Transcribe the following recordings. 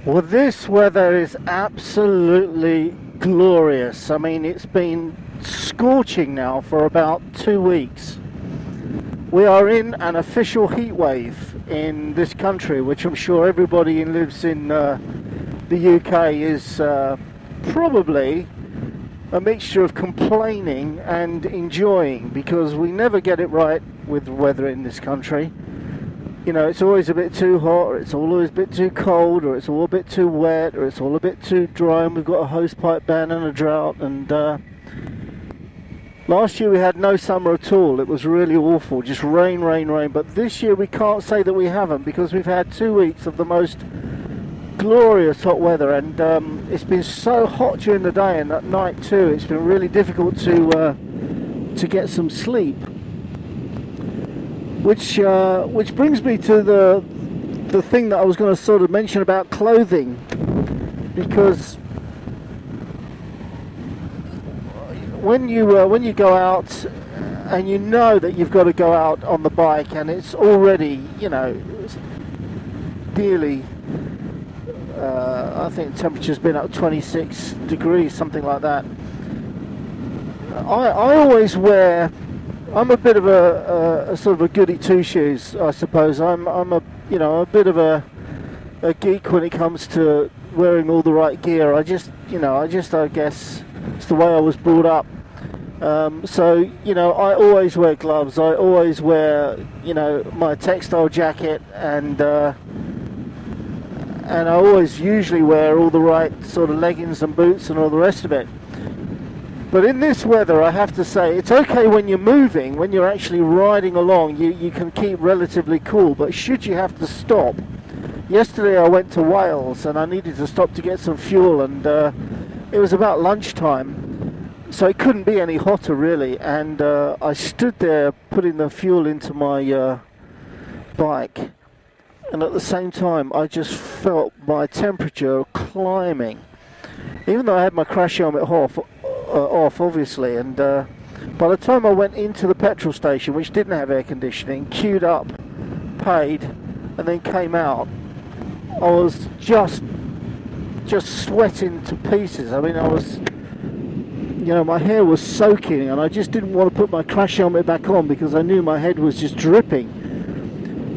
Well, this weather is absolutely glorious. I mean, it's been scorching now for about 2 weeks. We are in an official heat wave in this country, which I'm sure everybody who lives in the UK is probably a mixture of complaining and enjoying, because we never get it right with weather in this country. You know, it's always a bit too hot, or it's always a bit too cold, or it's all a bit too wet, or it's all a bit too dry, and we've got a hosepipe ban and a drought. And last year we had no summer at all. It was really awful, just rain, rain, rain. But this year we can't say that we haven't, because we've had 2 weeks of the most glorious hot weather, and it's been so hot during the day and at night too. It's been really difficult to get some sleep. Which brings me to the thing that I was going to sort of mention about clothing, because when you go out and you know that you've got to go out on the bike, and it's already, you know, nearly I think the temperature's been up 26 degrees, something like that. I always wear. I'm a bit of a sort of a goody two shoes, I suppose. I'm a bit of a geek when it comes to wearing all the right gear. I guess it's the way I was brought up. So I always wear gloves. I always wear my textile jacket, and I always usually wear all the right sort of leggings and boots and all the rest of it. But in this weather, I have to say, it's okay when you're moving, when you're actually riding along, you can keep relatively cool. But should you have to stop, yesterday I went to Wales and I needed to stop to get some fuel, and it was about lunchtime, so it couldn't be any hotter really. And I stood there putting the fuel into my bike, and at the same time I just felt my temperature climbing, even though I had my crash helmet off obviously. And by the time I went into the petrol station, which didn't have air conditioning, queued up, paid, and then came out, I was just sweating to pieces. I mean, I was, my hair was soaking, and I just didn't want to put my crash helmet back on because I knew my head was just dripping.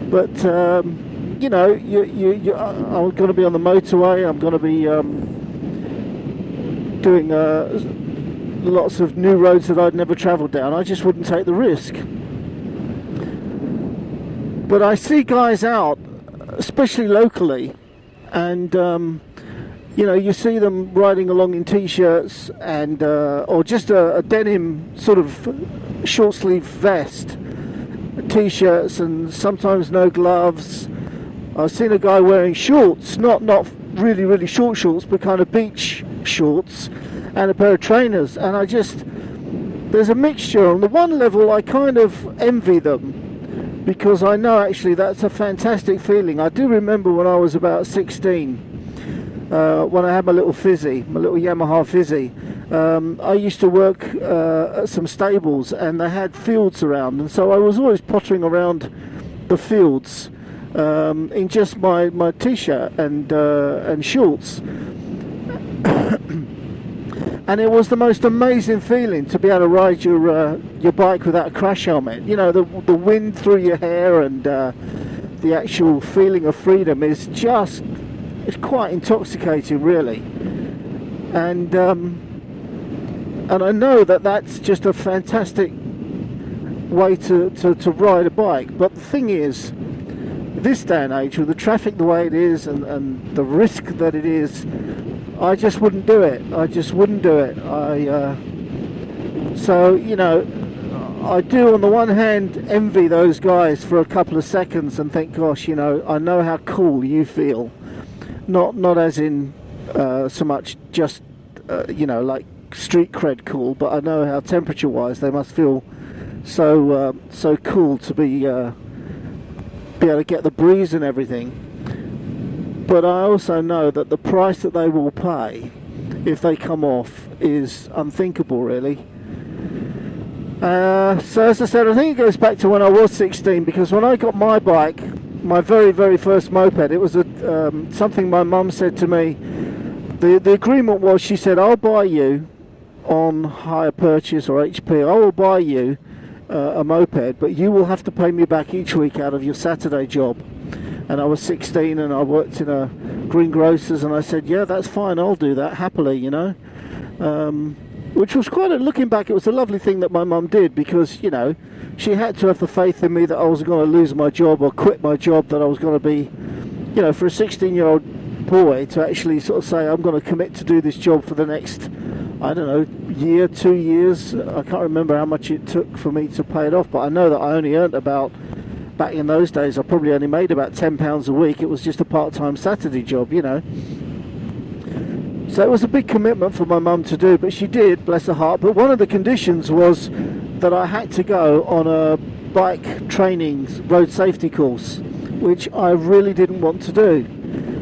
But I'm going to be on the motorway. I'm going to be doing lots of new roads that I'd never travelled down. I just wouldn't take the risk. But I see guys out, especially locally, and you see them riding along in t-shirts and or just a denim sort of short sleeve vest, t-shirts, and sometimes no gloves. I've seen a guy wearing shorts, not really, really short shorts, but kind of beach shorts, and a pair of trainers. And there's a mixture. On the one level, I kind of envy them, because I know actually that's a fantastic feeling. I do remember when I was about 16, when I had my little Yamaha Fizzy. I used to work at some stables, and they had fields around, and so I was always pottering around the fields in just my t-shirt and shorts. And it was the most amazing feeling to be able to ride your bike without a crash helmet. The wind through your hair, and the actual feeling of freedom is it's quite intoxicating, really. And I know that that's just a fantastic way to ride a bike. But the thing is, this day and age, with the traffic the way it is, and the risk that it is, I just wouldn't do it. I do, on the one hand, envy those guys for a couple of seconds and think, gosh, I know how cool you feel. Not as in so much just like street cred cool, but I know how temperature-wise they must feel so cool to be able to get the breeze and everything. But I also know that the price that they will pay if they come off is unthinkable, really. So as I said, I think it goes back to when I was 16, because when I got my bike, my very, very first moped. It was something my mum said to me. The agreement was, she said, I'll buy you on hire purchase or HP, I will buy you a moped, but you will have to pay me back each week out of your Saturday job. And I was 16 and I worked in a greengrocer's, and I said, yeah, that's fine, I'll do that happily, you know. Which was looking back, it was a lovely thing that my mum did, because, you know, she had to have the faith in me that I was going to lose my job or quit my job, that I was going to be, you know, for a 16-year-old boy to actually sort of say, I'm going to commit to do this job for the next, I don't know, year, 2 years. I can't remember how much it took for me to pay it off, but I know that I only earned about, back in those days, I probably only made about £10 a week. It was just a part-time Saturday job, you know. So it was a big commitment for my mum to do, but she did, bless her heart. But one of the conditions was that I had to go on a bike training road safety course, which I really didn't want to do.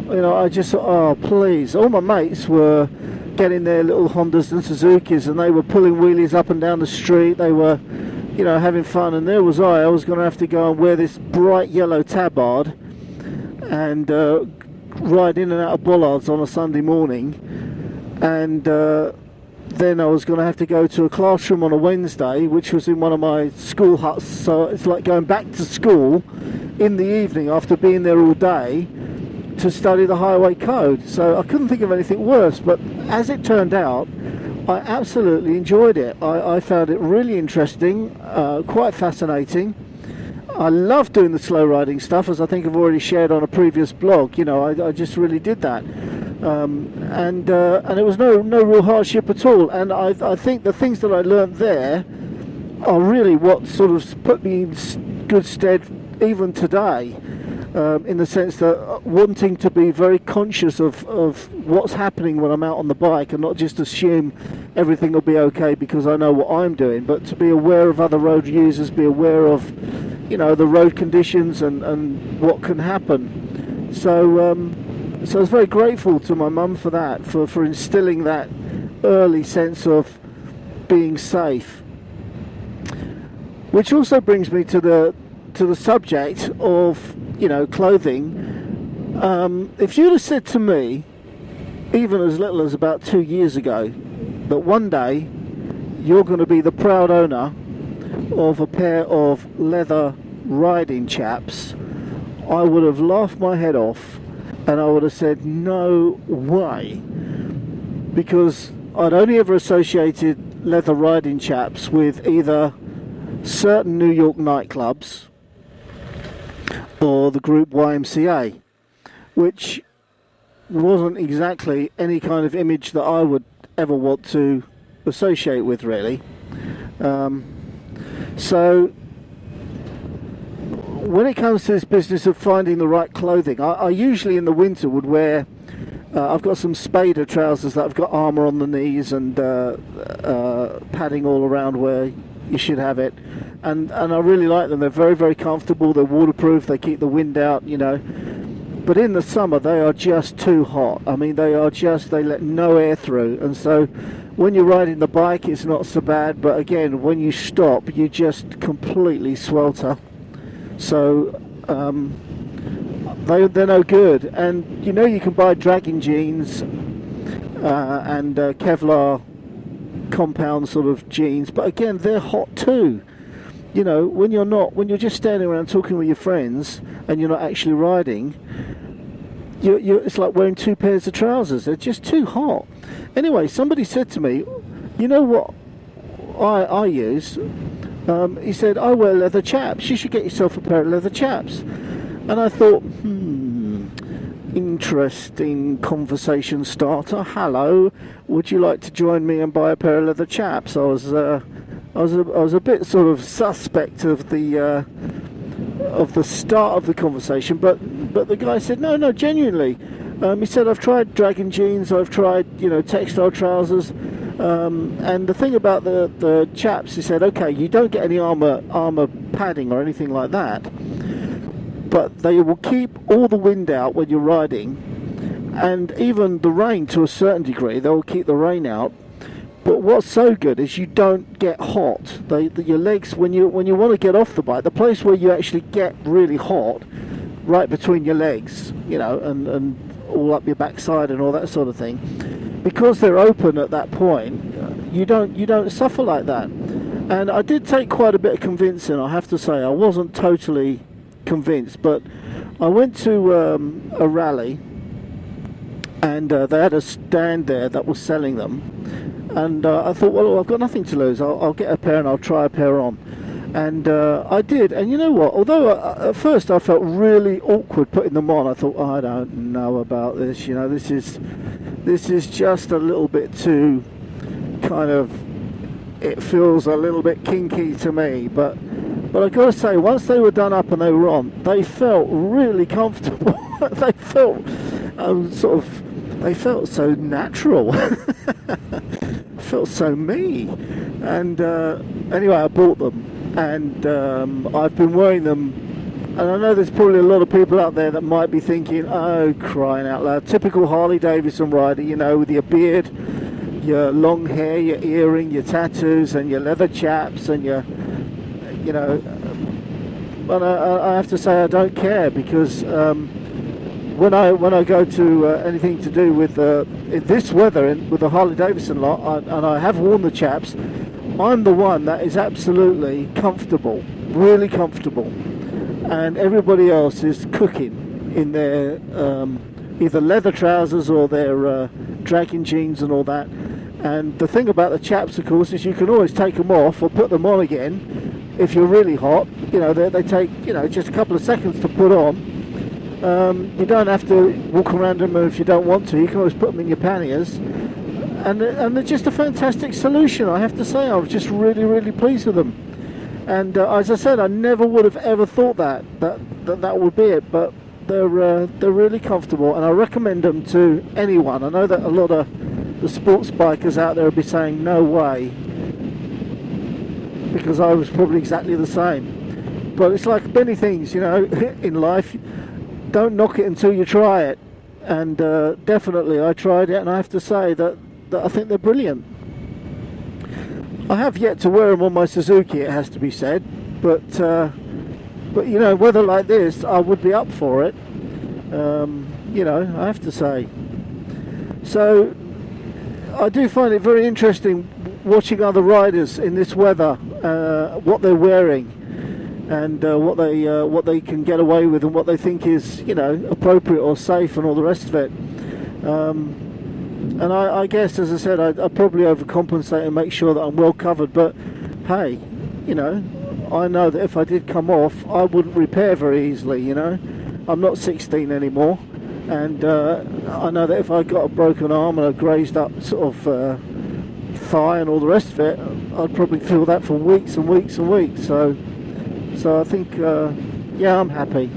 You know, I just thought, oh, please. All my mates were getting their little Hondas and Suzukis, and they were pulling wheelies up and down the street. They were, you know, having fun, and there was I was going to have to go and wear this bright yellow tabard and ride in and out of bollards on a Sunday morning, and then I was going to have to go to a classroom on a Wednesday, which was in one of my school huts, so it's like going back to school in the evening after being there all day to study the highway code. So I couldn't think of anything worse, but as it turned out, I absolutely enjoyed it. I found it really interesting, quite fascinating. I love doing the slow riding stuff, as I think I've already shared on a previous blog. You know, I just really did that, and it was no real hardship at all. And I think the things that I learnt there are really what sort of put me in good stead even today, in the sense that wanting to be very conscious of what's happening when I'm out on the bike, and not just assume everything will be okay because I know what I'm doing, but to be aware of other road users, be aware of, you know, the road conditions and what can happen. So I was very grateful to my mum for that, for instilling that early sense of being safe. Which also brings me to the subject of, you know, clothing. If you'd have said to me, even as little as about 2 years ago, that one day you're going to be the proud owner of a pair of leather riding chaps, I would have laughed my head off, and I would have said no way, because I'd only ever associated leather riding chaps with either certain New York nightclubs or the group YMCA, which wasn't exactly any kind of image that I would ever want to associate with, really. So when it comes to this business of finding the right clothing, I usually in the winter would wear, I've got some Spader trousers that have got armour on the knees and padding all around where you should have it, and I really like them. They're very, very comfortable, they're waterproof, they keep the wind out, you know. But in the summer they are just too hot. I mean, they let no air through, and so when you're riding the bike it's not so bad, but again, when you stop you just completely swelter. So they're no good. And you know, you can buy dragging jeans and Kevlar compound sort of jeans, but again, they're hot too. You know, when you're just standing around talking with your friends and you're not actually riding, it's like wearing two pairs of trousers. They're just too hot. Anyway, somebody said to me, you know what I use? He said, I wear leather chaps. You should get yourself a pair of leather chaps. And I thought, interesting conversation starter. Hello, would you like to join me and buy a pair of leather chaps? I was a bit sort of suspect of the start of the conversation, but the guy said, no, genuinely. He said, I've tried dragon jeans, I've tried, you know, textile trousers, and the thing about the chaps, he said, okay, you don't get any armour padding or anything like that, but they will keep all the wind out when you're riding, and even the rain to a certain degree. They will keep the rain out. But what's so good is you don't get hot. Your legs, when you want to get off the bike, the place where you actually get really hot, right between your legs, you know, and all up your backside and all that sort of thing. Because they're open at that point, you don't suffer like that. And I did take quite a bit of convincing, I have to say. I wasn't totally convinced, but I went to a rally, and they had a stand there that was selling them, and I thought, well, I've got nothing to lose. I'll get a pair and I'll try a pair on. And I did, and you know what, although at first I felt really awkward putting them on, I thought, oh, I don't know about this, you know, this is just a little bit too kind of, it feels a little bit kinky to me, but I've got to say, once they were done up and they were on, they felt really comfortable. They felt they felt so natural. Felt so me. And anyway, I bought them, and I've been wearing them, and I know there's probably a lot of people out there that might be thinking, oh, crying out loud, typical Harley Davidson rider, you know, with your beard, your long hair, your earring, your tattoos, and your leather chaps, and your, you know, but I have to say I don't care, because when I go to anything to do with in this weather with the Harley Davidson lot, and I have worn the chaps, I'm the one that is absolutely comfortable, really comfortable, and everybody else is cooking in their either leather trousers or their dragging jeans and all that. And the thing about the chaps, of course, is you can always take them off or put them on again if you're really hot. You know, they take, you know, just a couple of seconds to put on. You don't have to walk around them if you don't want to. You can always put them in your panniers, and they're just a fantastic solution, I have to say. I was just really, really pleased with them. And as I said, I never would have ever thought that would be it, but they're really comfortable, and I recommend them to anyone. I know that a lot of the sports bikers out there will be saying no way, because I was probably exactly the same. But it's like many things, you know, in life, don't knock it until you try it. And definitely I tried it, and I have to say that I think they're brilliant. I have yet to wear them on my Suzuki, it has to be said, but you know, weather like this, I would be up for it, you know, I have to say. So I do find it very interesting watching other riders in this weather, what they're wearing, and what they can get away with, and what they think is, you know, appropriate or safe, and all the rest of it. And I guess, as I said, I probably overcompensate and make sure that I'm well covered. But hey, you know, I know that if I did come off, I wouldn't repair very easily. You know, I'm not 16 anymore, and I know that if I got a broken arm and a grazed up sort of thigh and all the rest of it, I'd probably feel that for weeks and weeks and weeks. So I think, yeah, I'm happy.